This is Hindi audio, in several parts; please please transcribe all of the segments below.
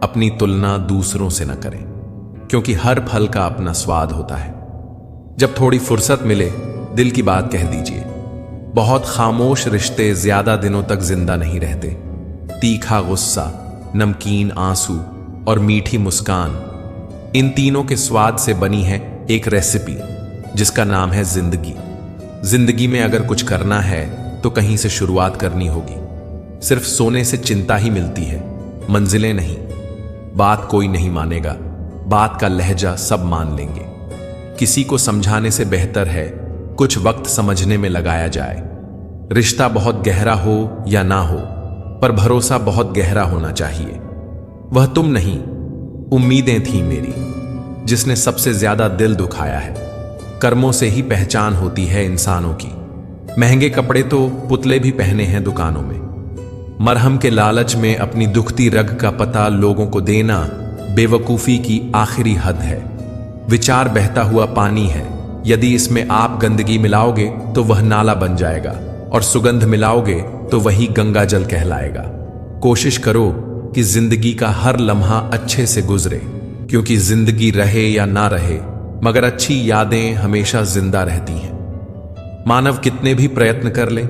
अपनी तुलना दूसरों से न करें, क्योंकि हर फल का अपना स्वाद होता है। जब थोड़ी फुर्सत मिले, दिल की बात कह दीजिए। बहुत खामोश रिश्ते ज्यादा दिनों तक जिंदा नहीं रहते। तीखा गुस्सा, नमकीन आंसू और मीठी मुस्कान, इन तीनों के स्वाद से बनी है एक रेसिपी जिसका नाम है जिंदगी। जिंदगी में अगर कुछ करना है तो कहीं से शुरुआत करनी होगी। सिर्फ सोने से चिंता ही मिलती है, मंजिलें नहीं। बात कोई नहीं मानेगा, बात का लहजा सब मान लेंगे। किसी को समझाने से बेहतर है कुछ वक्त समझने में लगाया जाए। रिश्ता बहुत गहरा हो या ना हो, पर भरोसा बहुत गहरा होना चाहिए। वह तुम नहीं, उम्मीदें थी मेरी, जिसने सबसे ज्यादा दिल दुखाया है। कर्मों से ही पहचान होती है इंसानों की। महंगे कपड़े तो पुतले भी पहने हैं दुकानों में। मरहम के लालच में अपनी दुखती रग का पता लोगों को देना बेवकूफी की आखिरी हद है। विचार बहता हुआ पानी है, यदि इसमें आप गंदगी मिलाओगे तो वह नाला बन जाएगा, और सुगंध मिलाओगे तो वही गंगा जल कहलाएगा। कोशिश करो कि जिंदगी का हर लम्हा अच्छे से गुजरे, क्योंकि जिंदगी रहे या ना रहे, मगर अच्छी यादें हमेशा जिंदा रहती हैं। मानव कितने भी प्रयत्न कर ले,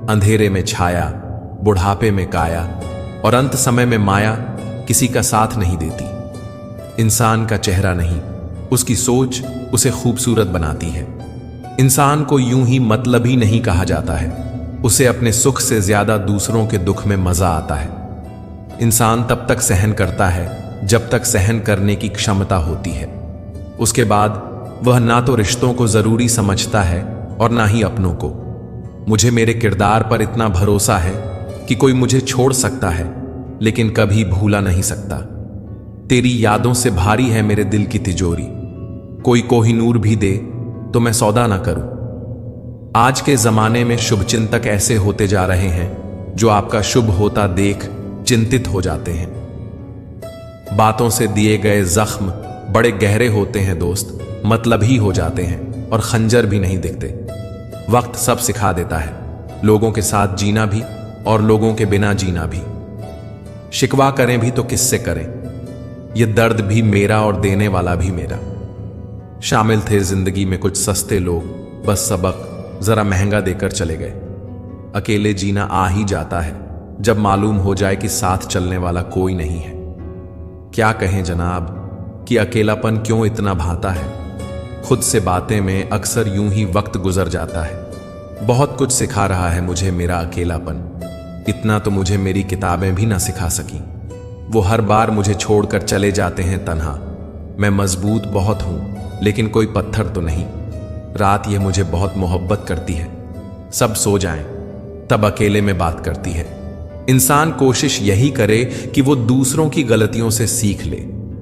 अंधेरे में छाया, बुढ़ापे में काया और अंत समय में माया किसी का साथ नहीं देती। इंसान का चेहरा नहीं, उसकी सोच उसे खूबसूरत बनाती है। इंसान को यूं ही मतलबी नहीं कहा जाता है, उसे अपने सुख से ज्यादा दूसरों के दुख में मजा आता है। इंसान तब तक सहन करता है जब तक सहन करने की क्षमता होती है। उसके बाद वह ना तो रिश्तों को जरूरी समझता है और ना ही अपनों को। मुझे मेरे किरदार पर इतना भरोसा है कि कोई मुझे छोड़ सकता है, लेकिन कभी भूला नहीं सकता। तेरी यादों से भारी है मेरे दिल की तिजोरी, कोई कोहिनूर भी दे तो मैं सौदा ना करूं। आज के जमाने में शुभचिंतक ऐसे होते जा रहे हैं जो आपका शुभ होता देख चिंतित हो जाते हैं। बातों से दिए गए जख्म बड़े गहरे होते हैं दोस्त, मतलब ही हो जाते हैं और खंजर भी नहीं दिखते। वक्त सब सिखा देता है, लोगों के साथ जीना भी और लोगों के बिना जीना भी। शिकवा करें भी तो किससे करें, ये दर्द भी मेरा और देने वाला भी मेरा। शामिल थे जिंदगी में कुछ सस्ते लोग, बस सबक जरा महंगा देकर चले गए। अकेले जीना आ ही जाता है जब मालूम हो जाए कि साथ चलने वाला कोई नहीं है। क्या कहें जनाब कि अकेलापन क्यों इतना भाता है। खुद से बातें में अक्सर यूं ही वक्त गुजर जाता है। बहुत कुछ सिखा रहा है मुझे मेरा अकेलापन, इतना तो मुझे मेरी किताबें भी ना सिखा सकी। वो हर बार मुझे छोड़कर चले जाते हैं तन्हा। मैं मजबूत बहुत हूं, लेकिन कोई पत्थर तो नहीं। रात ये मुझे बहुत मोहब्बत करती है, सब सो जाएं तब अकेले में बात करती है। इंसान कोशिश यही करे कि वो दूसरों की गलतियों से सीख ले,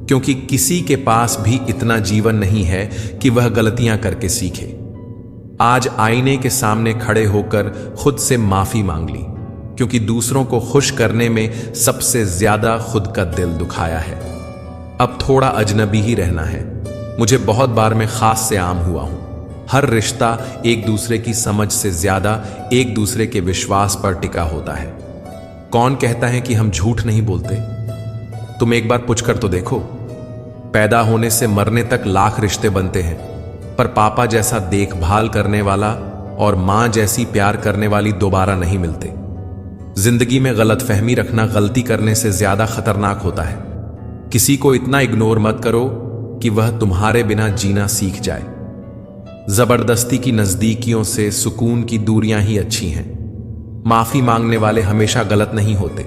क्योंकि किसी के पास भी इतना जीवन नहीं है कि वह गलतियां करके सीखे। आज आईने के सामने खड़े होकर खुद से माफी मांग ली, क्योंकि दूसरों को खुश करने में सबसे ज्यादा खुद का दिल दुखाया है। अब थोड़ा अजनबी ही रहना है। मुझे बहुत बार मैं खास से आम हुआ हूं। हर रिश्ता एक दूसरे की समझ से ज्यादा एक दूसरे के विश्वास पर टिका होता है। कौन कहता है कि हम झूठ नहीं बोलते? तुम एक बार पूछकर तो देखो। पैदा होने से मरने तक लाख रिश्ते बनते हैं, पर पापा जैसा देखभाल करने वाला और मां जैसी प्यार करने वाली दोबारा नहीं मिलते। जिंदगी में गलतफहमी रखना गलती करने से ज्यादा खतरनाक होता है। किसी को इतना इग्नोर मत करो कि वह तुम्हारे बिना जीना सीख जाए। जबरदस्ती की नजदीकियों से सुकून की दूरियां ही अच्छी हैं। माफी मांगने वाले हमेशा गलत नहीं होते।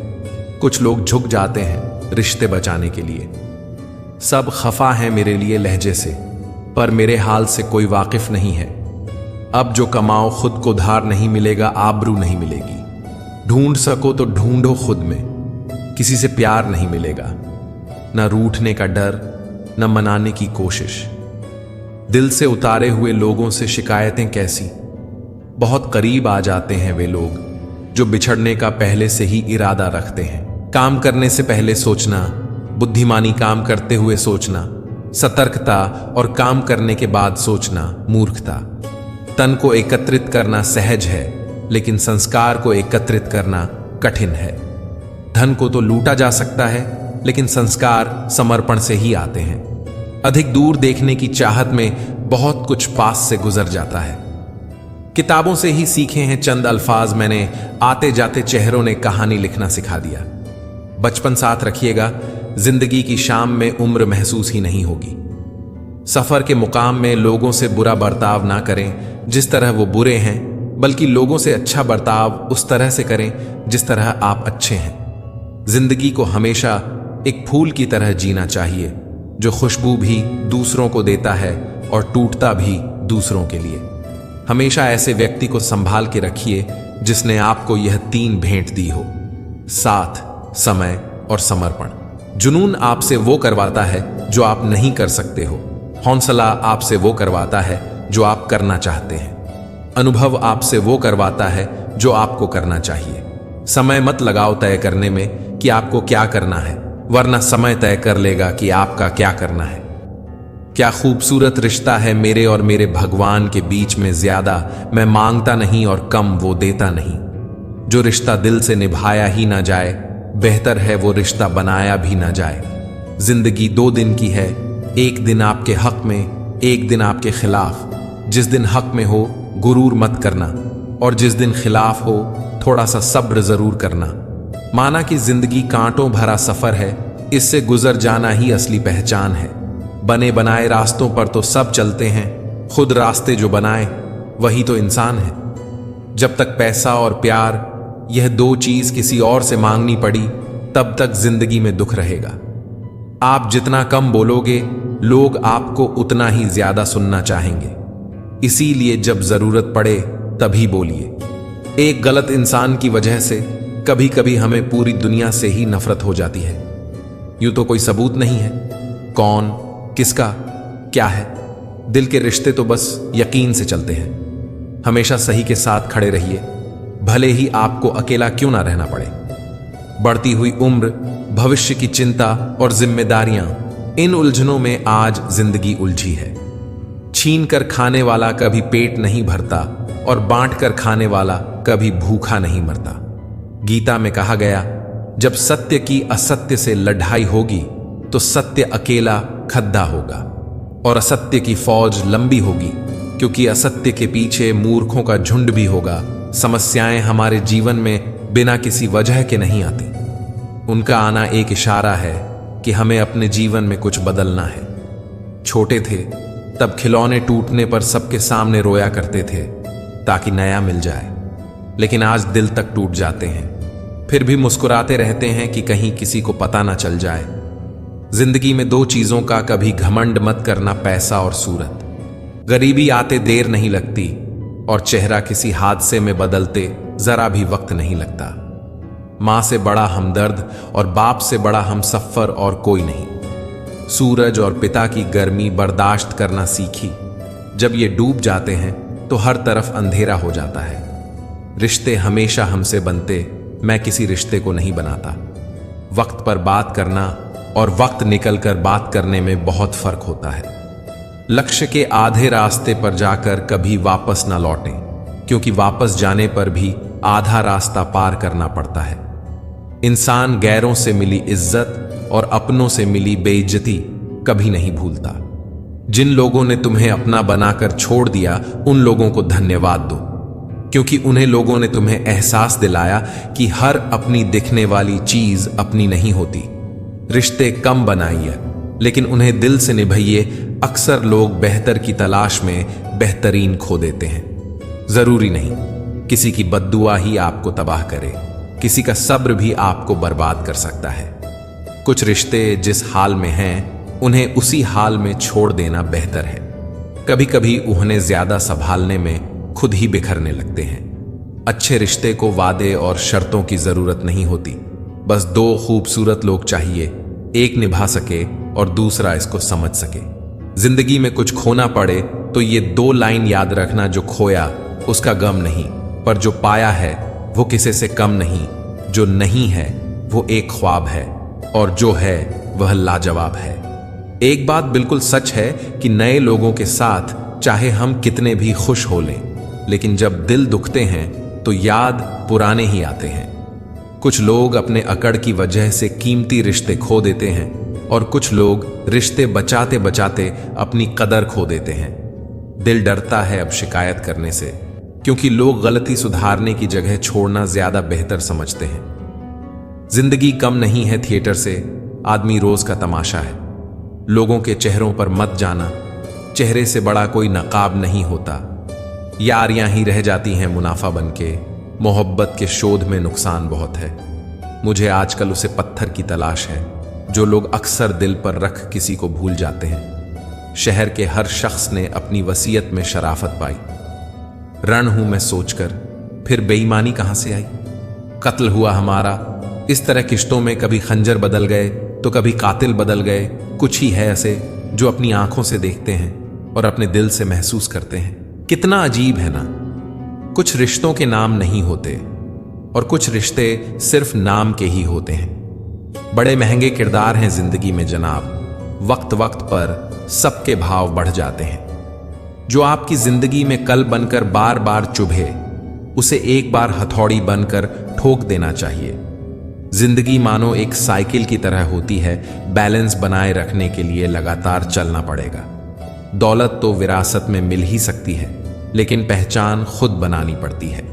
कुछ लोग झुक जाते हैं रिश्ते बचाने के लिए। सब खफा हैं मेरे लिए लहजे से, पर मेरे हाल से कोई वाकिफ नहीं है। अब जो कमाओ खुद को धार नहीं मिलेगा, आबरू नहीं मिलेगी। ढूंढ सको तो ढूंढो खुद में, किसी से प्यार नहीं मिलेगा। न रूठने का डर, न मनाने की कोशिश। दिल से उतारे हुए लोगों से शिकायतें कैसी। बहुत करीब आ जाते हैं वे लोग जो बिछड़ने का पहले से ही इरादा रखते हैं। काम करने से पहले सोचना, बुद्धिमानी काम करते हुए सोचना, सतर्कता और काम करने के बाद सोचना मूर्खता। तन को एकत्रित करना सहज है, लेकिन संस्कार को एकत्रित करना कठिन है। धन को तो लूटा जा सकता है, लेकिन संस्कार समर्पण से ही आते हैं। अधिक दूर देखने की चाहत में बहुत कुछ पास से गुजर जाता है। किताबों से ही सीखे हैं चंद अल्फाज मैंने, आते जाते चेहरों ने कहानी लिखना सिखा दिया। बचपन साथ रखिएगा, जिंदगी की शाम में उम्र महसूस ही नहीं होगी। सफर के मुकाम में लोगों से बुरा बर्ताव ना करें जिस तरह वो बुरे हैं, बल्कि लोगों से अच्छा बर्ताव उस तरह से करें जिस तरह आप अच्छे हैं। जिंदगी को हमेशा एक फूल की तरह जीना चाहिए, जो खुशबू भी दूसरों को देता है और टूटता भी दूसरों के लिए। हमेशा ऐसे व्यक्ति को संभाल के रखिए जिसने आपको यह 3 भेंट दी हो: साथ, समय और समर्पण। जुनून आपसे वो करवाता है जो आप नहीं कर सकते हो। हौसला आपसे वो करवाता है जो आप करना चाहते हैं। अनुभव आपसे वो करवाता है जो आपको करना चाहिए। समय मत लगाओ तय करने में कि आपको क्या करना है, वरना समय तय कर लेगा कि आपका क्या करना है। क्या खूबसूरत रिश्ता है मेरे और मेरे भगवान के बीच में। ज्यादा मैं मांगता नहीं और कम वो देता नहीं। जो रिश्ता दिल से निभाया ही ना जाए, बेहतर है वो रिश्ता बनाया भी ना जाए। जिंदगी 2 दिन की है, एक दिन आपके हक में, एक दिन आपके खिलाफ। जिस दिन हक में हो गुरूर मत करना, और जिस दिन खिलाफ हो थोड़ा सा सब्र जरूर करना। माना कि जिंदगी कांटों भरा सफर है, इससे गुजर जाना ही असली पहचान है। बने बनाए रास्तों पर तो सब चलते हैं, खुद रास्ते जो बनाए वही तो इंसान है। जब तक पैसा और प्यार, यह 2 चीज किसी और से मांगनी पड़ी, तब तक जिंदगी में दुख रहेगा। आप जितना कम बोलोगे, लोग आपको उतना ही ज्यादा सुनना चाहेंगे। इसीलिए जब जरूरत पड़े तभी बोलिए। एक गलत इंसान की वजह से कभी कभी हमें पूरी दुनिया से ही नफरत हो जाती है। यूं तो कोई सबूत नहीं है, कौन, किसका, क्या है। दिल के रिश्ते तो बस यकीन से चलते हैं। हमेशा सही के साथ खड़े रहिए, भले ही आपको अकेला क्यों ना रहना पड़े। बढ़ती हुई उम्र, भविष्य की चिंता और जिम्मेदारियां, इन उलझनों में आज जिंदगी उलझी है। छीन कर खाने वाला कभी पेट नहीं भरता और बांट कर खाने वाला कभी भूखा नहीं मरता। गीता में कहा गया, जब सत्य की असत्य से लड़ाई होगी तो सत्य अकेला खद्दा होगा और असत्य की फौज लंबी होगी, क्योंकि असत्य के पीछे मूर्खों का झुंड भी होगा। समस्याएं हमारे जीवन में बिना किसी वजह के नहीं आती। उनका आना एक इशारा है कि हमें अपने जीवन में कुछ बदलना है। छोटे थे तब खिलौने टूटने पर सबके सामने रोया करते थे ताकि नया मिल जाए, लेकिन आज दिल तक टूट जाते हैं, फिर भी मुस्कुराते रहते हैं कि कहीं किसी को पता ना चल जाए। जिंदगी में 2 चीजों का कभी घमंड मत करना, पैसा और सूरत। गरीबी आते देर नहीं लगती और चेहरा किसी हादसे में बदलते जरा भी वक्त नहीं लगता। मां से बड़ा हमदर्द और बाप से बड़ा हमसफर और कोई नहीं। सूरज और पिता की गर्मी बर्दाश्त करना सीखी। जब ये डूब जाते हैं तो हर तरफ अंधेरा हो जाता है। रिश्ते हमेशा हमसे बनते, मैं किसी रिश्ते को नहीं बनाता। वक्त पर बात करना और वक्त निकलकर बात करने में बहुत फर्क होता है। लक्ष्य के आधे रास्ते पर जाकर कभी वापस ना लौटें, क्योंकि वापस जाने पर भी आधा रास्ता पार करना पड़ता है। इंसान गैरों से मिली इज्जत और अपनों से मिली बेइज्जती कभी नहीं भूलता। जिन लोगों ने तुम्हें अपना बनाकर छोड़ दिया, उन लोगों को धन्यवाद दो, क्योंकि उन्हें लोगों ने तुम्हें एहसास दिलाया कि हर अपनी दिखने वाली चीज अपनी नहीं होती। रिश्ते कम बनाइए, लेकिन उन्हें दिल से निभाइए। अक्सर लोग बेहतर की तलाश में बेहतरीन खो देते हैं। जरूरी नहीं किसी की बद्दुआ ही आपको तबाह करे, किसी का सब्र भी आपको बर्बाद कर सकता है। कुछ रिश्ते जिस हाल में हैं, उन्हें उसी हाल में छोड़ देना बेहतर है। कभी कभी उन्हें ज्यादा संभालने में खुद ही बिखरने लगते हैं। अच्छे रिश्ते को वादे और शर्तों की जरूरत नहीं होती। बस 2 खूबसूरत लोग चाहिए, एक निभा सके और दूसरा इसको समझ सके। जिंदगी में कुछ खोना पड़े तो ये 2 लाइन याद रखना, जो खोया उसका गम नहीं, पर जो पाया है वो किसी से कम नहीं। जो नहीं है वो एक ख्वाब है, और जो है वह लाजवाब है। एक बात बिल्कुल सच है कि नए लोगों के साथ चाहे हम कितने भी खुश हो लें, लेकिन जब दिल दुखते हैं तो याद पुराने ही आते हैं। कुछ लोग अपने अकड़ की वजह से कीमती रिश्ते खो देते हैं और कुछ लोग रिश्ते बचाते बचाते अपनी कदर खो देते हैं। दिल डरता है अब शिकायत करने से, क्योंकि लोग गलती सुधारने की जगह छोड़ना ज्यादा बेहतर समझते हैं। जिंदगी कम नहीं है थिएटर से, आदमी रोज का तमाशा है। लोगों के चेहरों पर मत जाना, चेहरे से बड़ा कोई नकाब नहीं होता। यारियां ही रह जाती हैं मुनाफा बनके, मोहब्बत के शोध में नुकसान बहुत है। मुझे आजकल उसे पत्थर की तलाश है जो लोग अक्सर दिल पर रख किसी को भूल जाते हैं। शहर के हर शख्स ने अपनी वसीयत में शराफत पाई। रण हूं मैं सोचकर, फिर बेईमानी कहां से आई। कत्ल हुआ हमारा, इस तरह किश्तों में कभी खंजर बदल गए तो कभी कातिल बदल गए। कुछ ही है ऐसे जो अपनी आंखों से देखते हैं और अपने दिल से महसूस करते हैं। कितना अजीब है ना, कुछ रिश्तों के नाम नहीं होते और कुछ रिश्ते सिर्फ नाम के ही होते हैं। बड़े महंगे किरदार हैं जिंदगी में जनाब, वक्त वक्त पर सबके भाव बढ़ जाते हैं। जो आपकी जिंदगी में कल बनकर बार बार चुभे, उसे एक बार हथौड़ी बनकर ठोक देना चाहिए। जिंदगी मानो एक साइकिल की तरह होती है, बैलेंस बनाए रखने के लिए लगातार चलना पड़ेगा। दौलत तो विरासत में मिल ही सकती है, लेकिन पहचान खुद बनानी पड़ती है।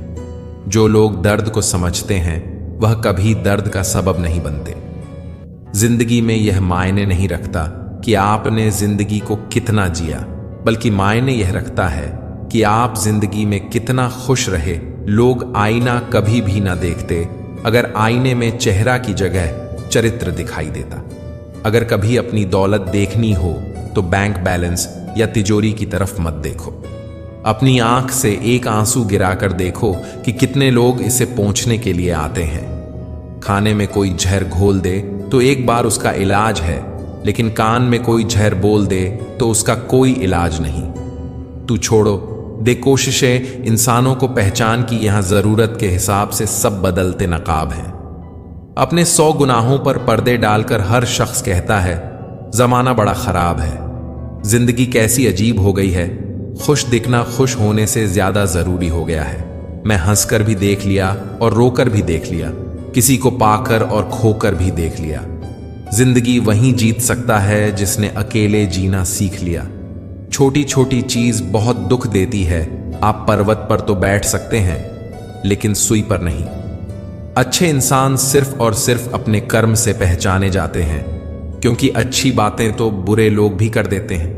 जो लोग दर्द को समझते हैं वह कभी दर्द का सबब नहीं बनते। जिंदगी में यह मायने नहीं रखता कि आपने जिंदगी को कितना जिया, बल्कि मायने यह रखता है कि आप जिंदगी में कितना खुश रहे। लोग आईना कभी भी ना देखते अगर आईने में चेहरा की जगह चरित्र दिखाई देता। अगर कभी अपनी दौलत देखनी हो तो बैंक बैलेंस या तिजोरी की तरफ मत देखो। अपनी आंख से एक आंसू गिराकर देखो कि कितने लोग इसे पोंछने के लिए आते हैं। खाने में कोई जहर घोल दे तो एक बार उसका इलाज है, लेकिन कान में कोई जहर बोल दे तो उसका कोई इलाज नहीं। तू छोड़ो, दे कोशिशें इंसानों को पहचान की यहां जरूरत के हिसाब से सब बदलते नकाब हैं। अपने 100 गुनाहों पर पर्दे डालकर हर शख्स कहता है जमाना बड़ा खराब है। जिंदगी कैसी अजीब हो गई है, खुश दिखना खुश होने से ज्यादा जरूरी हो गया है। मैं हंसकर भी देख लिया और रोकर भी देख लिया, किसी को पाकर और खोकर भी देख लिया। जिंदगी वहीं जीत सकता है जिसने अकेले जीना सीख लिया। छोटी छोटी चीज बहुत दुख देती है। आप पर्वत पर तो बैठ सकते हैं, लेकिन सुई पर नहीं। अच्छे इंसान सिर्फ और सिर्फ अपने कर्म से पहचाने जाते हैं, क्योंकि अच्छी बातें तो बुरे लोग भी कर देते हैं।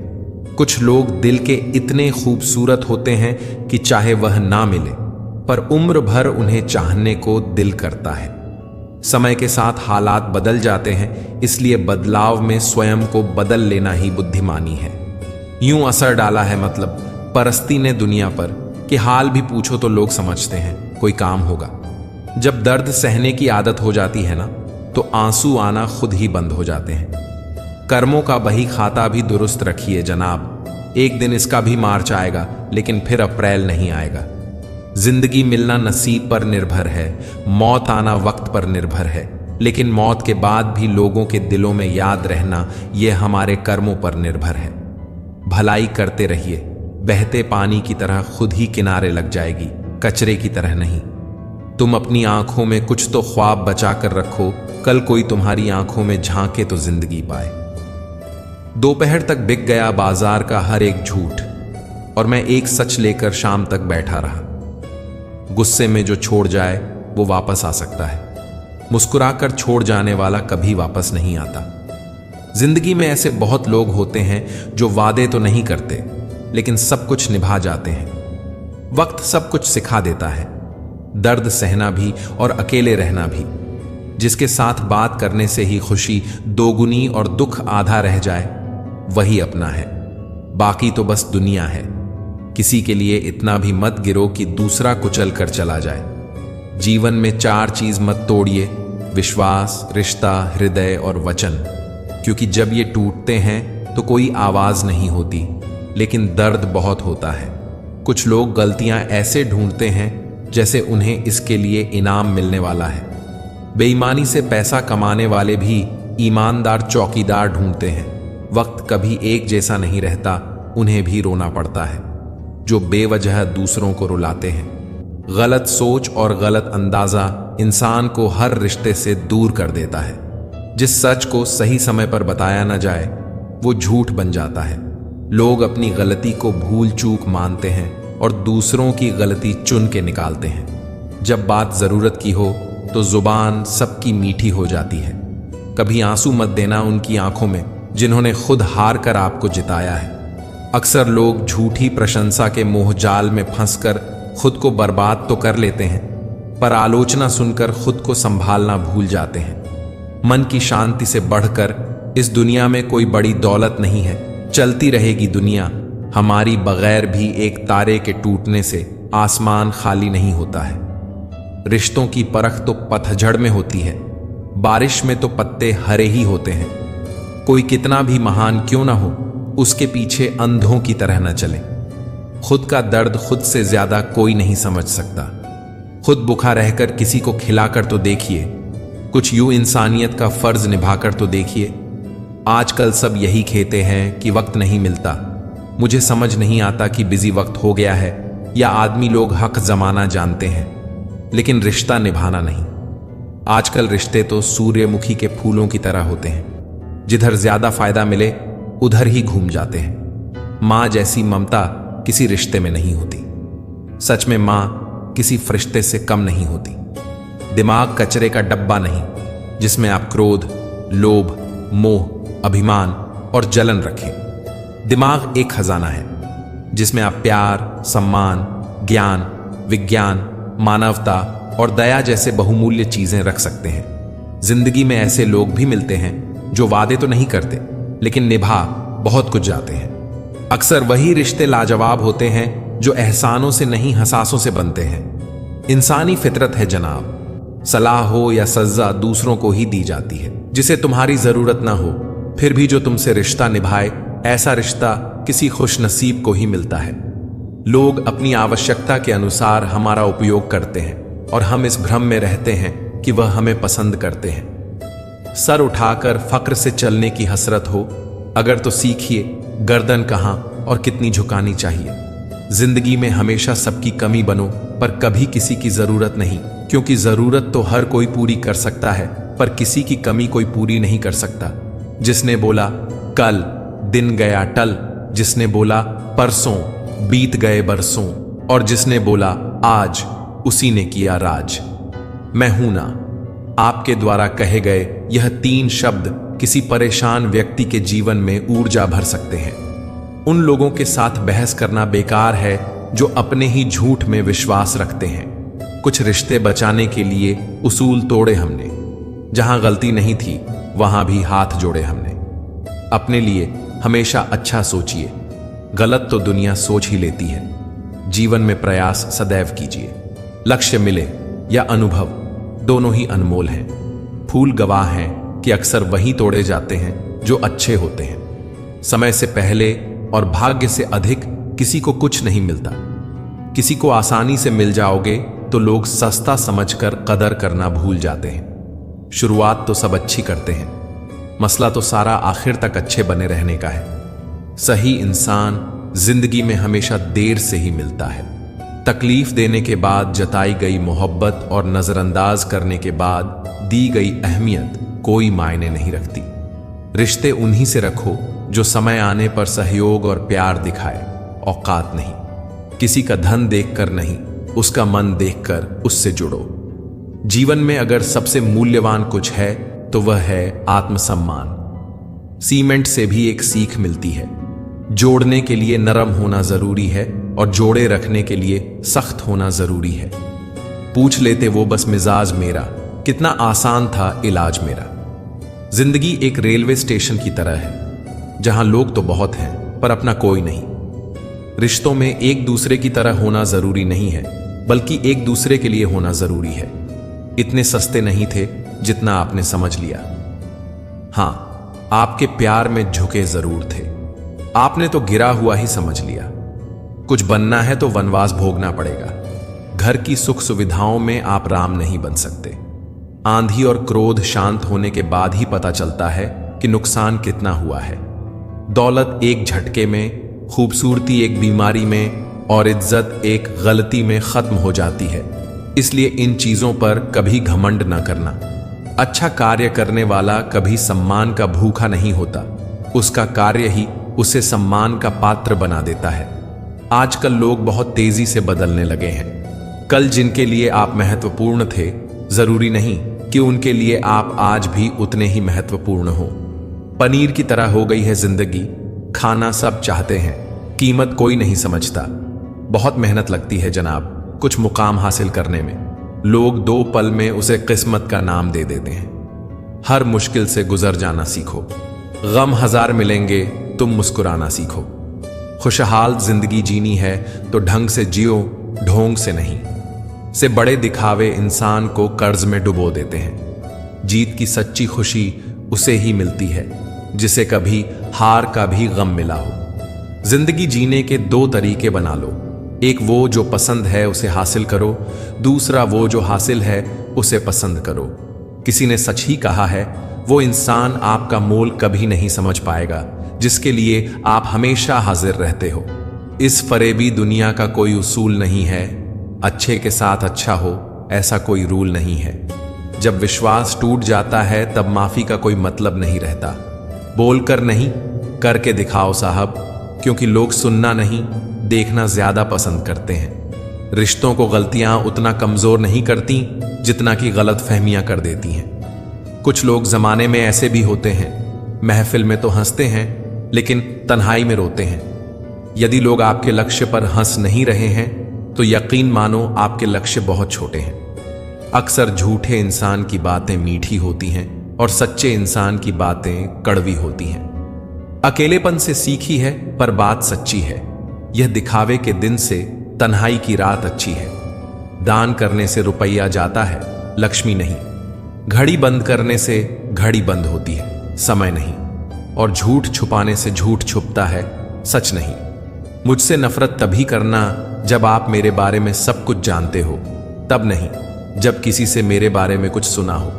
कुछ लोग दिल के इतने खूबसूरत होते हैं कि चाहे वह ना मिले, पर उम्र भर उन्हें चाहने को दिल करता है। समय के साथ हालात बदल जाते हैं, इसलिए बदलाव में स्वयं को बदल लेना ही बुद्धिमानी है। यूं असर डाला है मतलब परस्ती ने दुनिया पर कि हाल भी पूछो तो लोग समझते हैं कोई काम होगा। जब दर्द सहने की आदत हो जाती है ना, तो आंसू आना खुद ही बंद हो जाते हैं। कर्मों का बही खाता भी दुरुस्त रखिए जनाब, एक दिन इसका भी मार्च आएगा, लेकिन फिर अप्रैल नहीं आएगा। जिंदगी मिलना नसीब पर निर्भर है, मौत आना वक्त पर निर्भर है, लेकिन मौत के बाद भी लोगों के दिलों में याद रहना यह हमारे कर्मों पर निर्भर है। भलाई करते रहिए, बहते पानी की तरह खुद ही किनारे लग जाएगी, कचरे की तरह नहीं। तुम अपनी आंखों में कुछ तो ख्वाब बचा कर रखो, कल कोई तुम्हारी आंखों में झांके तो जिंदगी पाए। दोपहर तक बिक गया बाजार का हर एक झूठ, और मैं एक सच लेकर शाम तक बैठा रहा। गुस्से में जो छोड़ जाए वो वापस आ सकता है, मुस्कुराकर छोड़ जाने वाला कभी वापस नहीं आता। जिंदगी में ऐसे बहुत लोग होते हैं जो वादे तो नहीं करते, लेकिन सब कुछ निभा जाते हैं। वक्त सब कुछ सिखा देता है, दर्द सहना भी और अकेले रहना भी। जिसके साथ बात करने से ही खुशी दोगुनी और दुख आधा रह जाए, वही अपना है। बाकी तो बस दुनिया है। किसी के लिए इतना भी मत गिरो कि दूसरा कुचल कर चला जाए। जीवन में 4 चीज मत तोड़िए, विश्वास, रिश्ता, हृदय और वचन, क्योंकि जब ये टूटते हैं तो कोई आवाज नहीं होती, लेकिन दर्द बहुत होता है। कुछ लोग गलतियां ऐसे ढूंढते हैं जैसे उन्हें इसके लिए इनाम मिलने वाला है। बेईमानी से पैसा कमाने वाले भी ईमानदार चौकीदार ढूंढते हैं। वक्त कभी एक जैसा नहीं रहता, उन्हें भी रोना पड़ता है। जो बेवजह दूसरों को रुलाते हैं, गलत सोच और गलत अंदाजा इंसान को हर रिश्ते से दूर कर देता है। जिस सच को सही समय पर बताया न जाए वो झूठ बन जाता है। लोग अपनी गलती को भूल चूक मानते हैं और दूसरों की गलती चुन के निकालते हैं। जब बात जरूरत की हो तो जुबान सबकी मीठी हो जाती है। कभी आंसू मत देना उनकी आंखों में जिन्होंने खुद हार कर आपको जिताया है। अक्सर लोग झूठी प्रशंसा के मोहजाल में फंसकर खुद को बर्बाद तो कर लेते हैं, पर आलोचना सुनकर खुद को संभालना भूल जाते हैं। मन की शांति से बढ़कर इस दुनिया में कोई बड़ी दौलत नहीं है। चलती रहेगी दुनिया हमारी, बगैर भी एक तारे के टूटने से आसमान खाली नहीं होता है। रिश्तों की परख तो पतझड़ में होती है, बारिश में तो पत्ते हरे ही होते हैं। कोई कितना भी महान क्यों ना हो, उसके पीछे अंधों की तरह न चले। खुद का दर्द खुद से ज्यादा कोई नहीं समझ सकता। खुद भूखा रहकर किसी को खिलाकर तो देखिए, कुछ यूं इंसानियत का फर्ज निभाकर तो देखिए। आजकल सब यही कहते हैं कि वक्त नहीं मिलता। मुझे समझ नहीं आता कि बिजी वक्त हो गया है या आदमी लोग हक जमाना जानते हैं लेकिन रिश्ता निभाना नहीं। आजकल रिश्ते तो सूर्यमुखी के फूलों की तरह होते हैं, जिधर ज्यादा फायदा मिले उधर ही घूम जाते हैं। मां जैसी ममता किसी रिश्ते में नहीं होती। सच में मां किसी फरिश्ते से कम नहीं होती। दिमाग कचरे का डब्बा नहीं जिसमें आप क्रोध, लोभ, मोह, अभिमान और जलन रखें। दिमाग एक खजाना है जिसमें आप प्यार, सम्मान, ज्ञान, विज्ञान, मानवता और दया जैसे बहुमूल्य चीजें रख सकते हैं। जिंदगी में ऐसे लोग भी मिलते हैं जो वादे तो नहीं करते लेकिन निभा बहुत कुछ जाते हैं। अक्सर वही रिश्ते लाजवाब होते हैं जो एहसानों से नहीं हसासों से बनते हैं। इंसानी फितरत है जनाब, सलाह हो या सजा दूसरों को ही दी जाती है। जिसे तुम्हारी जरूरत ना हो फिर भी जो तुमसे रिश्ता निभाए, ऐसा रिश्ता किसी खुशनसीब को ही मिलता है। लोग अपनी आवश्यकता के अनुसार हमारा उपयोग करते हैं और हम इस भ्रम में रहते हैं कि वह हमें पसंद करते हैं। सर उठाकर फक्र से चलने की हसरत हो अगर तो सीखिए गर्दन कहां और कितनी झुकानी चाहिए। जिंदगी में हमेशा सबकी कमी बनो पर कभी किसी की जरूरत नहीं, क्योंकि जरूरत तो हर कोई पूरी कर सकता है पर किसी की कमी कोई पूरी नहीं कर सकता। जिसने बोला कल दिन गया टल, जिसने बोला परसों बीत गए बरसों, और जिसने बोला आज उसी ने किया राज। मैं हूं ना आपके द्वारा कहे गए यह 3 शब्द किसी परेशान व्यक्ति के जीवन में ऊर्जा भर सकते हैं। उन लोगों के साथ बहस करना बेकार है जो अपने ही झूठ में विश्वास रखते हैं। कुछ रिश्ते बचाने के लिए उसूल तोड़े हमने, जहां गलती नहीं थी वहां भी हाथ जोड़े हमने। अपने लिए हमेशा अच्छा सोचिए, गलत तो दुनिया सोच ही लेती है। जीवन में प्रयास सदैव कीजिए। लक्ष्य मिले या अनुभव दोनों ही अनमोल हैं। फूल गवाह हैं कि अक्सर वही तोड़े जाते हैं जो अच्छे होते हैं। समय से पहले और भाग्य से अधिक किसी को कुछ नहीं मिलता। किसी को आसानी से मिल जाओगे तो लोग सस्ता समझकर कदर करना भूल जाते हैं। शुरुआत तो सब अच्छी करते हैं, मसला तो सारा आखिर तक अच्छे बने रहने का है। सही इंसान जिंदगी में हमेशा देर से ही मिलता है। तकलीफ देने के बाद जताई गई मोहब्बत और नजरअंदाज करने के बाद दी गई अहमियत कोई मायने नहीं रखती। रिश्ते उन्हीं से रखो जो समय आने पर सहयोग और प्यार दिखाए, औकात नहीं। किसी का धन देखकर नहीं, उसका मन देखकर उससे जुड़ो। जीवन में अगर सबसे मूल्यवान कुछ है तो वह है आत्मसम्मान। सीमेंट से भी एक सीख मिलती है, जोड़ने के लिए नरम होना जरूरी है और जोड़े रखने के लिए सख्त होना जरूरी है। पूछ लेते वो बस मिजाज मेरा, कितना आसान था इलाज मेरा। जिंदगी एक रेलवे स्टेशन की तरह है, जहां लोग तो बहुत हैं पर अपना कोई नहीं। रिश्तों में एक दूसरे की तरह होना जरूरी नहीं है, बल्कि एक दूसरे के लिए होना जरूरी है। इतने सस्ते नहीं थे जितना आपने समझ लिया। हां, आपके प्यार में झुके जरूर थे, आपने तो गिरा हुआ ही समझ लिया। कुछ बनना है तो वनवास भोगना पड़ेगा। घर की सुख सुविधाओं में आप राम नहीं बन सकते। आंधी और क्रोध शांत होने के बाद ही पता चलता है कि नुकसान कितना हुआ है। दौलत एक झटके में, खूबसूरती एक बीमारी में, और इज्जत एक गलती में खत्म हो जाती है। इसलिए इन चीजों पर कभी घमंड न करना। अच्छा कार्य करने वाला कभी सम्मान का भूखा नहीं होता, उसका कार्य ही उसे सम्मान का पात्र बना देता है। आजकल लोग बहुत तेजी से बदलने लगे हैं। कल जिनके लिए आप महत्वपूर्ण थे, जरूरी नहीं कि उनके लिए आप आज भी उतने ही महत्वपूर्ण हो। पनीर की तरह हो गई है जिंदगी, खाना सब चाहते हैं, कीमत कोई नहीं समझता। बहुत मेहनत लगती है जनाब कुछ मुकाम हासिल करने में। लोग 2 पल में उसे किस्मत का नाम दे देते हैं। हर मुश्किल से गुजर जाना सीखो। गम 1000 मिलेंगे, तुम मुस्कुराना सीखो। खुशहाल जिंदगी जीनी है तो ढंग से जियो, ढोंग से नहीं। से बड़े दिखावे इंसान को कर्ज में डुबो देते हैं। जीत की सच्ची खुशी उसे ही मिलती है जिसे कभी हार का भी गम मिला हो। जिंदगी जीने के 2 तरीके बना लो। एक वो जो पसंद है उसे हासिल करो, दूसरा वो जो हासिल है उसे पसंद करो। किसी ने सच ही कहा है, वो इंसान आपका मोल कभी नहीं समझ पाएगा जिसके लिए आप हमेशा हाजिर रहते हो। इस फरेबी दुनिया का कोई उसूल नहीं है, अच्छे के साथ अच्छा हो ऐसा कोई रूल नहीं है। जब विश्वास टूट जाता है तब माफी का कोई मतलब नहीं रहता। बोलकर नहीं, करके दिखाओ साहब, क्योंकि लोग सुनना नहीं देखना ज्यादा पसंद करते हैं। रिश्तों को गलतियां उतना कमजोर नहीं करती जितना कि गलत फहमियां कर देती हैं। कुछ लोग जमाने में ऐसे भी होते हैं, महफिल में तो हंसते हैं लेकिन तन्हाई में रोते हैं। यदि लोग आपके लक्ष्य पर हंस नहीं रहे हैं तो यकीन मानो आपके लक्ष्य बहुत छोटे हैं। अक्सर झूठे इंसान की बातें मीठी होती हैं और सच्चे इंसान की बातें कड़वी होती हैं। अकेलेपन से सीखी है पर बात सच्ची है। यह दिखावे के दिन से तन्हाई की रात अच्छी है। दान करने से रुपया जाता है, लक्ष्मी नहीं। घड़ी बंद करने से घड़ी बंद होती है, समय नहीं। और झूठ छुपाने से झूठ छुपता है, सच नहीं। मुझसे नफरत तभी करना जब आप मेरे बारे में सब कुछ जानते हो, तब नहीं जब किसी से मेरे बारे में कुछ सुना हो।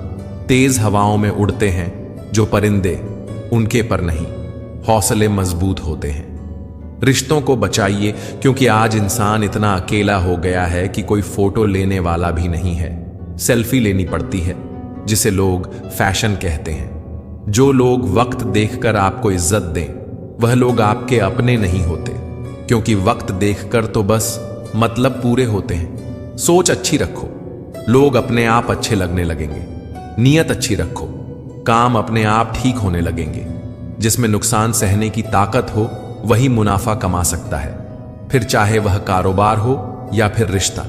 तेज हवाओं में उड़ते हैं जो परिंदे, उनके पर नहीं। हौसले मजबूत होते हैं। रिश्तों को बचाइए क्योंकि आज इंसान इतना अकेला हो गया है कि कोई फोटो लेने वाला भी नहीं है। सेल्फी लेनी पड़ती है जिसे लोग फैशन कहते हैं। जो लोग वक्त देखकर आपको इज्जत दें वह लोग आपके अपने नहीं होते, क्योंकि वक्त देखकर तो बस मतलब पूरे होते हैं। सोच अच्छी रखो, लोग अपने आप अच्छे लगने लगेंगे। नीयत अच्छी रखो, काम अपने आप ठीक होने लगेंगे। जिसमें नुकसान सहने की ताकत हो वही मुनाफा कमा सकता है, फिर चाहे वह कारोबार हो या फिर रिश्ता।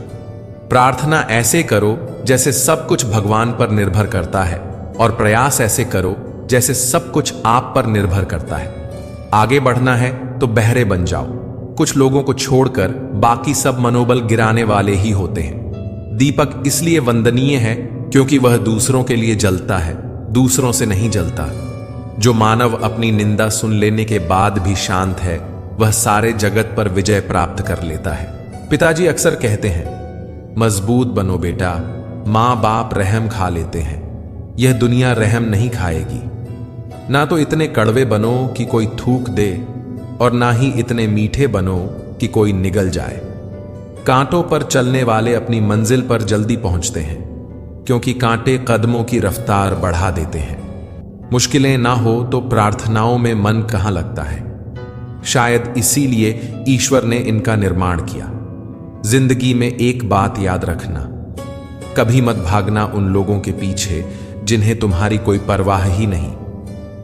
प्रार्थना ऐसे करो जैसे सब कुछ भगवान पर निर्भर करता है, और प्रयास ऐसे करो जैसे सब कुछ आप पर निर्भर करता है। आगे बढ़ना है तो बहरे बन जाओ। कुछ लोगों को छोड़कर बाकी सब मनोबल गिराने वाले ही होते हैं। दीपक इसलिए वंदनीय है क्योंकि वह दूसरों के लिए जलता है, दूसरों से नहीं जलता। जो मानव अपनी निंदा सुन लेने के बाद भी शांत है वह सारे जगत पर विजय प्राप्त कर लेता है। पिताजी अक्सर कहते हैं, मजबूत बनो बेटा, माँ बाप रहम खा लेते हैं, यह दुनिया रहम नहीं खाएगी। ना तो इतने कड़वे बनो कि कोई थूक दे, और ना ही इतने मीठे बनो कि कोई निगल जाए। कांटों पर चलने वाले अपनी मंजिल पर जल्दी पहुंचते हैं, क्योंकि कांटे कदमों की रफ्तार बढ़ा देते हैं। मुश्किलें ना हो तो प्रार्थनाओं में मन कहाँ लगता है। शायद इसीलिए ईश्वर ने इनका निर्माण किया। जिंदगी में एक बात याद रखना, कभी मत भागना उन लोगों के पीछे जिन्हें तुम्हारी कोई परवाह ही नहीं।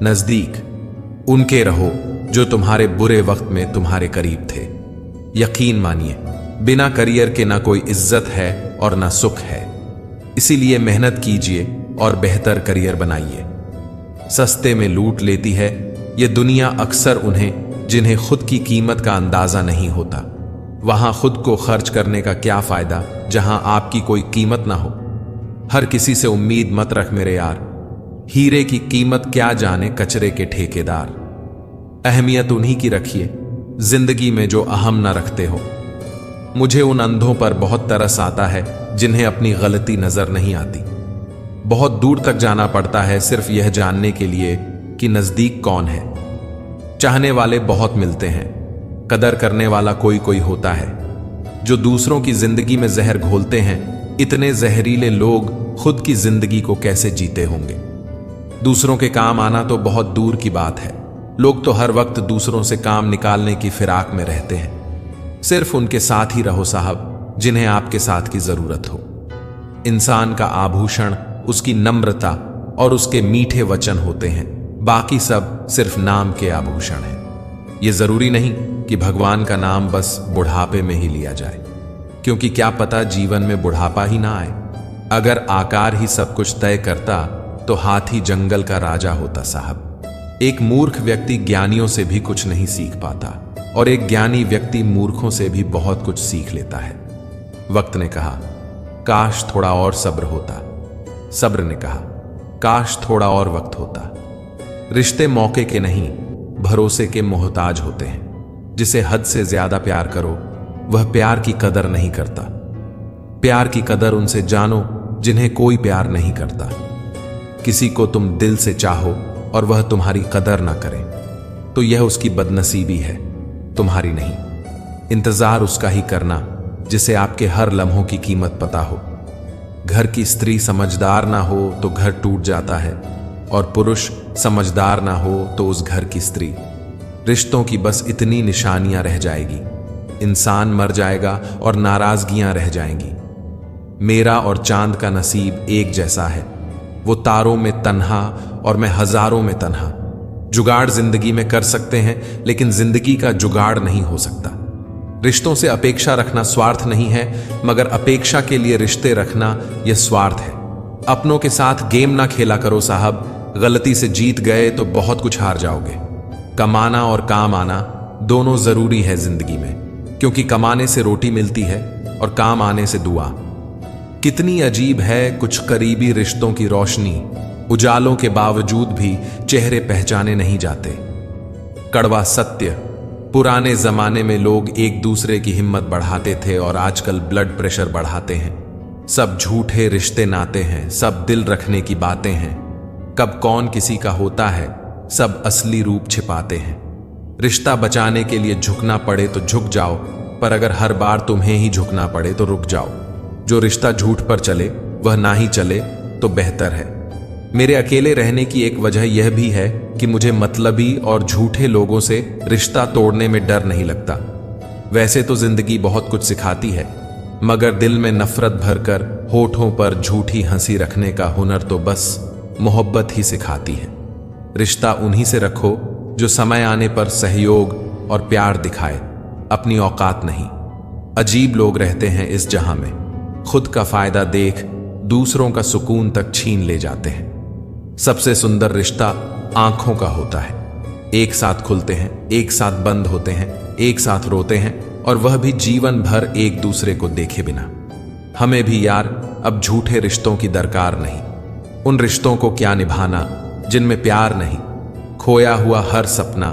नजदीक उनके रहो जो तुम्हारे बुरे वक्त में तुम्हारे करीब थे। यकीन मानिए, बिना करियर के ना कोई इज्जत है और ना सुख है। इसीलिए मेहनत कीजिए और बेहतर करियर बनाइए। सस्ते में लूट लेती है ये दुनिया अक्सर उन्हें जिन्हें खुद की कीमत का अंदाजा नहीं होता। वहां खुद को खर्च करने का क्या फायदा जहां आपकी कोई कीमत ना हो। हर किसी से उम्मीद मत रख मेरे यार, हीरे की कीमत क्या जाने कचरे के ठेकेदार। अहमियत उन्हीं की रखिए जिंदगी में जो अहम ना रखते हो। मुझे उन अंधों पर बहुत तरस आता है जिन्हें अपनी गलती नजर नहीं आती। बहुत दूर तक जाना पड़ता है सिर्फ यह जानने के लिए कि नजदीक कौन है। चाहने वाले बहुत मिलते हैं, कदर करने वाला कोई कोई होता है। जो दूसरों की जिंदगी में जहर घोलते हैं, इतने जहरीले लोग खुद की जिंदगी को कैसे जीते होंगे। दूसरों के काम आना तो बहुत दूर की बात है। लोग तो हर वक्त दूसरों से काम निकालने की फिराक में रहते हैं। सिर्फ उनके साथ ही रहो साहब, जिन्हें आपके साथ की जरूरत हो। इंसान का आभूषण उसकी नम्रता और उसके मीठे वचन होते हैं, बाकी सब सिर्फ नाम के आभूषण हैं। यह जरूरी नहीं कि भगवान का नाम बस बुढ़ापे में ही लिया जाए, क्योंकि क्या पता जीवन में बुढ़ापा ही ना आए। अगर आकार ही सब कुछ तय करता तो हाथी जंगल का राजा होता साहब। एक मूर्ख व्यक्ति ज्ञानियों से भी कुछ नहीं सीख पाता, और एक ज्ञानी व्यक्ति मूर्खों से भी बहुत कुछ सीख लेता है। वक्त ने कहा, काश थोड़ा और सब्र होता। सब्र ने कहा, काश थोड़ा और वक्त होता। रिश्ते मौके के नहीं, भरोसे के मोहताज होते हैं। जिसे हद से ज्यादा प्यार करो, वह प्यार की कदर नहीं करता। प्यार की कदर उनसे जानो जिन्हें कोई प्यार नहीं करता। किसी को तुम दिल से चाहो और वह तुम्हारी कदर ना करे, तो यह उसकी बदनसीबी है, तुम्हारी नहीं। इंतजार उसका ही करना जिसे आपके हर लम्हों की कीमत पता हो। घर की स्त्री समझदार ना हो तो घर टूट जाता है, और पुरुष समझदार ना हो तो उस घर की स्त्री। रिश्तों की बस इतनी निशानियां रह जाएगी। इंसान मर जाएगा और नाराजगियां रह जाएंगी। मेरा और चांद का नसीब एक जैसा है। वो तारों में तन्हा और मैं हजारों में तन्हा। जुगाड़ जिंदगी में कर सकते हैं, लेकिन जिंदगी का जुगाड़ नहीं हो सकता। रिश्तों से अपेक्षा रखना स्वार्थ नहीं है, मगर अपेक्षा के लिए रिश्ते रखना यह स्वार्थ है। अपनों के साथ गेम ना खेला करो साहब। गलती से जीत गए तो बहुत कुछ हार जाओगे। कमाना और काम आना दोनों जरूरी है जिंदगी में, क्योंकि कमाने से रोटी मिलती है और काम आने से दुआ। कितनी अजीब है कुछ करीबी रिश्तों की रोशनी। उजालों के बावजूद भी चेहरे पहचाने नहीं जाते। कड़वा सत्य, पुराने जमाने में लोग एक दूसरे की हिम्मत बढ़ाते थे और आजकल ब्लड प्रेशर बढ़ाते हैं। सब झूठे रिश्ते नाते हैं, सब दिल रखने की बातें हैं। कब कौन किसी का होता है, सब असली रूप छिपाते हैं। रिश्ता बचाने के लिए झुकना पड़े तो झुक जाओ, पर अगर हर बार तुम्हें ही झुकना पड़े तो रुक जाओ। जो रिश्ता झूठ पर चले वह ना ही चले तो बेहतर है। मेरे अकेले रहने की एक वजह यह भी है कि मुझे मतलबी और झूठे लोगों से रिश्ता तोड़ने में डर नहीं लगता। वैसे तो जिंदगी बहुत कुछ सिखाती है, मगर दिल में नफरत भरकर होठों पर झूठी हंसी रखने का हुनर तो बस मोहब्बत ही सिखाती है। रिश्ता उन्हीं से रखो जो समय आने पर सहयोग और प्यार दिखाए, अपनी औकात नहीं। अजीब लोग रहते हैं इस जहां में, खुद का फायदा देख दूसरों का सुकून तक छीन ले जाते हैं। सबसे सुंदर रिश्ता आंखों का होता है। एक साथ खुलते हैं, एक साथ बंद होते हैं, एक साथ रोते हैं, और वह भी जीवन भर एक दूसरे को देखे बिना। हमें भी यार अब झूठे रिश्तों की दरकार नहीं। उन रिश्तों को क्या निभाना जिनमें प्यार नहीं, खोया हुआ हर सपना,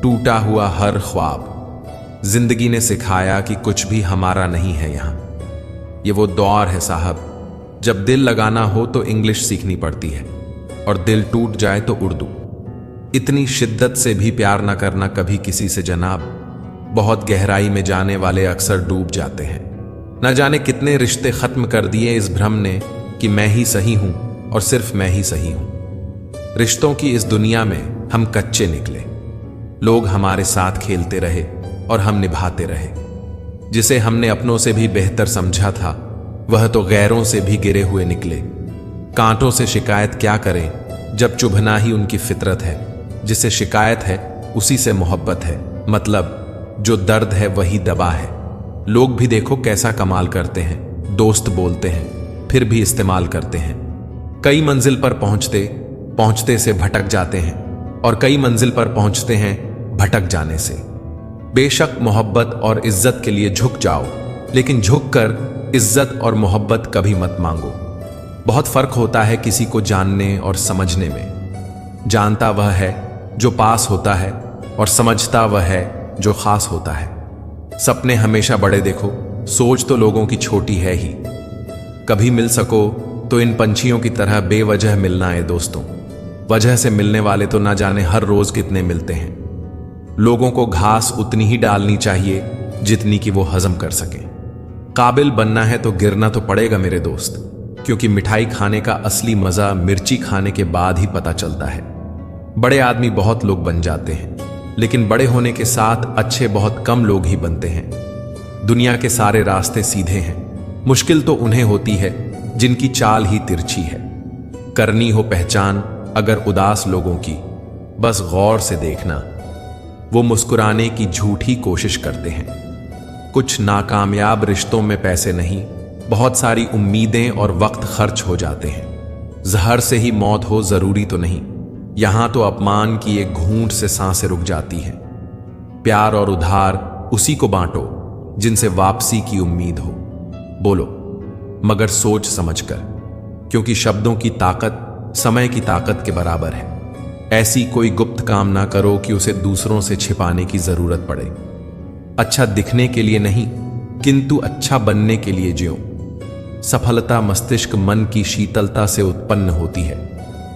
टूटा हुआ हर ख्वाब। जिंदगी ने सिखाया कि कुछ भी हमारा नहीं है यहां। ये वो दौर है साहब, जब दिल लगाना हो तो इंग्लिश सीखनी पड़ती है, और दिल टूट जाए तो उर्दू। इतनी शिद्दत से भी प्यार ना करना कभी किसी से जनाब। बहुत गहराई में जाने वाले अक्सर डूब जाते हैं। न जाने कितने रिश्ते खत्म कर दिए इस भ्रम ने कि मैं ही सही हूं और सिर्फ मैं ही सही हूं। रिश्तों की इस दुनिया में हम कच्चे निकले। लोग हमारे साथ खेलते रहे और हम निभाते रहे। जिसे हमने अपनों से भी बेहतर समझा था, वह तो गैरों से भी गिरे हुए निकले। कांटों से शिकायत क्या करें जब चुभना ही उनकी फितरत है। जिसे शिकायत है उसी से मोहब्बत है, मतलब जो दर्द है वही दवा है। लोग भी देखो कैसा कमाल करते हैं। दोस्त बोलते हैं फिर भी इस्तेमाल करते हैं। कई मंजिल पर पहुंचते पहुंचते से भटक जाते हैं, और कई मंजिल पर पहुंचते हैं भटक जाने से। बेशक मोहब्बत और इज्जत के लिए झुक जाओ, लेकिन झुककर इज्जत और मोहब्बत कभी मत मांगो। बहुत फर्क होता है किसी को जानने और समझने में। जानता वह है जो पास होता है, और समझता वह है जो खास होता है। सपने हमेशा बड़े देखो, सोच तो लोगों की छोटी है ही। कभी मिल सको तो इन पंछियों की तरह बेवजह मिलना है दोस्तों। वजह से मिलने वाले तो ना जाने हर रोज कितने मिलते हैं। लोगों को घास उतनी ही डालनी चाहिए जितनी कि वो हजम कर सके। काबिल बनना है तो गिरना तो पड़ेगा मेरे दोस्त, क्योंकि मिठाई खाने का असली मजा मिर्ची खाने के बाद ही पता चलता है। बड़े आदमी बहुत लोग बन जाते हैं, लेकिन बड़े होने के साथ अच्छे बहुत कम लोग ही बनते हैं। दुनिया के सारे रास्ते सीधे हैं, मुश्किल तो उन्हें होती है जिनकी चाल ही तिरछी है। करनी हो पहचान अगर उदास लोगों की, बस गौर से देखना, वो मुस्कुराने की झूठी कोशिश करते हैं। कुछ नाकामयाब रिश्तों में पैसे नहीं, बहुत सारी उम्मीदें और वक्त खर्च हो जाते हैं। जहर से ही मौत हो जरूरी तो नहीं, यहां तो अपमान की एक घूंट से सांसें रुक जाती हैं। प्यार और उधार उसी को बांटो जिनसे वापसी की उम्मीद हो। बोलो, मगर सोच समझकर, क्योंकि शब्दों की ताकत समय की ताकत के बराबर है। ऐसी कोई गुप्त काम ना करो कि उसे दूसरों से छिपाने की जरूरत पड़े। अच्छा दिखने के लिए नहीं, किंतु अच्छा बनने के लिए जियो। सफलता मस्तिष्क मन की शीतलता से उत्पन्न होती है।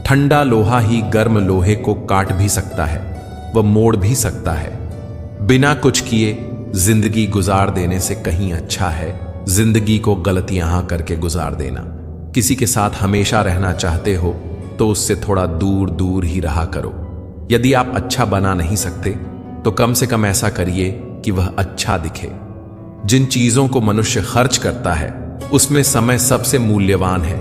ठंडा लोहा ही गर्म लोहे को काट भी सकता है, वह मोड़ भी सकता है। बिना कुछ किए जिंदगी गुजार देने से कहीं अच्छा है जिंदगी को गलतियां करके गुजार देना। किसी के साथ हमेशा रहना चाहते हो तो उससे थोड़ा दूर दूर ही रहा करो। यदि आप अच्छा बना नहीं सकते तो कम से कम ऐसा करिए कि वह अच्छा दिखे। जिन चीजों को मनुष्य खर्च करता है उसमें समय सबसे मूल्यवान है।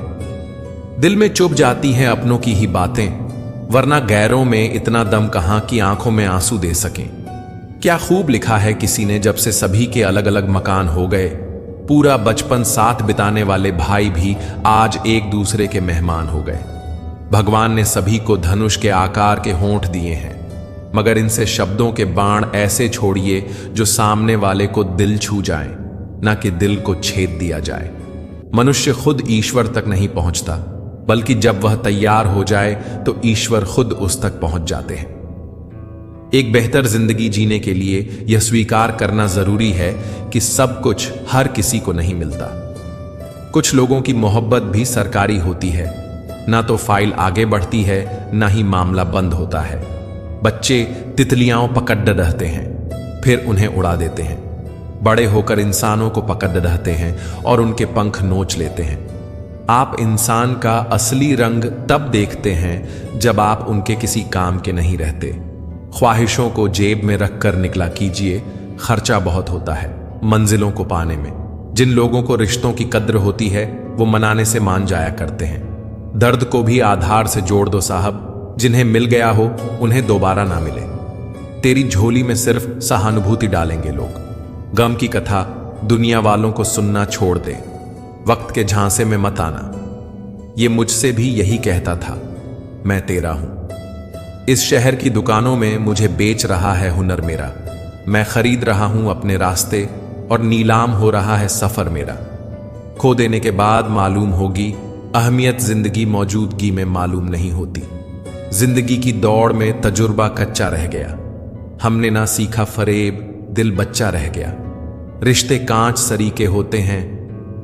दिल में चुभ जाती हैं अपनों की ही बातें, वरना गैरों में इतना दम कहां कि आंखों में आंसू दे सकें। क्या खूब लिखा है किसी ने, जब से सभी के अलग अलग मकान हो गए, पूरा बचपन साथ बिताने वाले भाई भी आज एक दूसरे के मेहमान हो गए। भगवान ने सभी को धनुष के आकार के होंठ दिए हैं, मगर इनसे शब्दों के बाण ऐसे छोड़िए जो सामने वाले को दिल छू जाए, ना कि दिल को छेद दिया जाए। मनुष्य खुद ईश्वर तक नहीं पहुंचता, बल्कि जब वह तैयार हो जाए तो ईश्वर खुद उस तक पहुंच जाते हैं। एक बेहतर जिंदगी जीने के लिए यह स्वीकार करना जरूरी है कि सब कुछ हर किसी को नहीं मिलता। कुछ लोगों की मोहब्बत भी सरकारी होती है, ना तो फाइल आगे बढ़ती है, ना ही मामला बंद होता है। बच्चे तितलियां पकड़ रहते हैं, फिर उन्हें उड़ा देते हैं। बड़े होकर इंसानों को पकड़ रहते हैं और उनके पंख नोच लेते हैं। आप इंसान का असली रंग तब देखते हैं जब आप उनके किसी काम के नहीं रहते। ख्वाहिशों को जेब में रखकर निकला कीजिए, खर्चा बहुत होता है मंजिलों को पाने में। जिन लोगों को रिश्तों की कद्र होती है वो मनाने से मान जाया करते हैं। दर्द को भी आधार से जोड़ दो साहब, जिन्हें मिल गया हो उन्हें दोबारा ना मिले। तेरी झोली में सिर्फ सहानुभूति डालेंगे लोग। गम की कथा दुनिया वालों को सुनना छोड़ दे, वक्त के झांसे में मत आना। ये मुझसे भी यही कहता था, मैं तेरा हूं। इस शहर की दुकानों में मुझे बेच रहा है हुनर मेरा। मैं खरीद रहा हूं अपने रास्ते और नीलाम हो रहा है सफर मेरा। खो देने के बाद मालूम होगी अहमियत जिंदगी मौजूदगी में मालूम नहीं होती। जिंदगी की दौड़ में तजुर्बा कच्चा रह गया, हमने ना सीखा फरेब, दिल बच्चा रह गया। रिश्ते कांच सरीके होते हैं,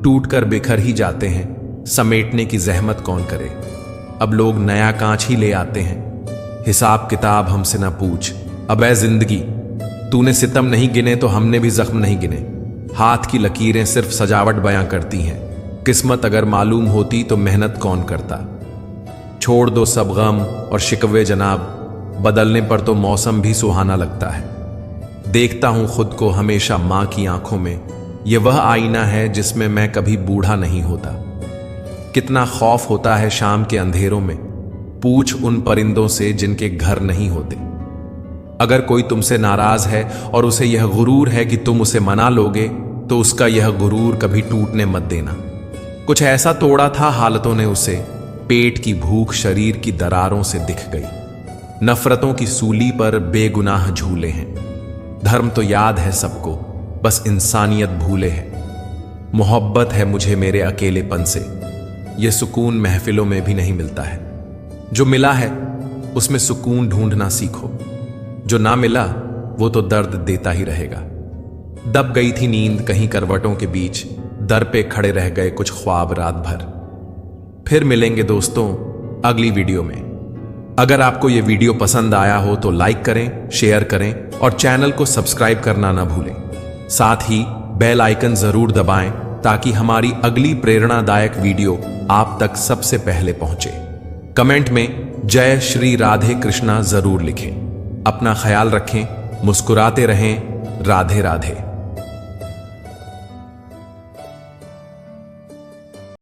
टूटकर बिखर ही जाते हैं, समेटने की जहमत कौन करे। अब लोग नया कांच ही ले आते हैं। हिसाब किताब हमसे ना पूछ, अबे जिंदगी तूने सितम नहीं गिने तो हमने भी जख्म नहीं गिने। हाथ की लकीरें सिर्फ सजावट बयां करती हैं, किस्मत अगर मालूम होती तो मेहनत कौन करता। छोड़ दो सब गम और शिकवे जनाब, बदलने पर तो मौसम भी सुहाना लगता है। देखता हूं खुद को हमेशा मां की आंखों में, यह वह आईना है जिसमें मैं कभी बूढ़ा नहीं होता। कितना खौफ होता है शाम के अंधेरों में, पूछ उन परिंदों से जिनके घर नहीं होते। अगर कोई तुमसे नाराज है और उसे यह गुरूर है कि तुम उसे मना लोगे, तो उसका यह गुरूर कभी टूटने मत देना। कुछ ऐसा तोड़ा था हालतों ने उसे, पेट की भूख शरीर की दरारों से दिख गई। नफरतों की सूली पर बेगुनाह झूले हैं। धर्म तो याद है सबको, बस इंसानियत भूले है। मोहब्बत है मुझे मेरे अकेलेपन से, यह सुकून महफिलों में भी नहीं मिलता है। जो मिला है उसमें सुकून ढूंढना सीखो, जो ना मिला वो तो दर्द देता ही रहेगा। दब गई थी नींद कहीं करवटों के बीच, दर पे खड़े रह गए कुछ ख्वाब रात भर। फिर मिलेंगे दोस्तों अगली वीडियो में। अगर आपको यह वीडियो पसंद आया हो तो लाइक करें, शेयर करें और चैनल को सब्सक्राइब करना ना भूलें। साथ ही बेल आइकन जरूर दबाएं ताकि हमारी अगली प्रेरणादायक वीडियो आप तक सबसे पहले पहुंचे। कमेंट में जय श्री राधे कृष्णा जरूर लिखें। अपना ख्याल रखें, मुस्कुराते रहें। राधे राधे।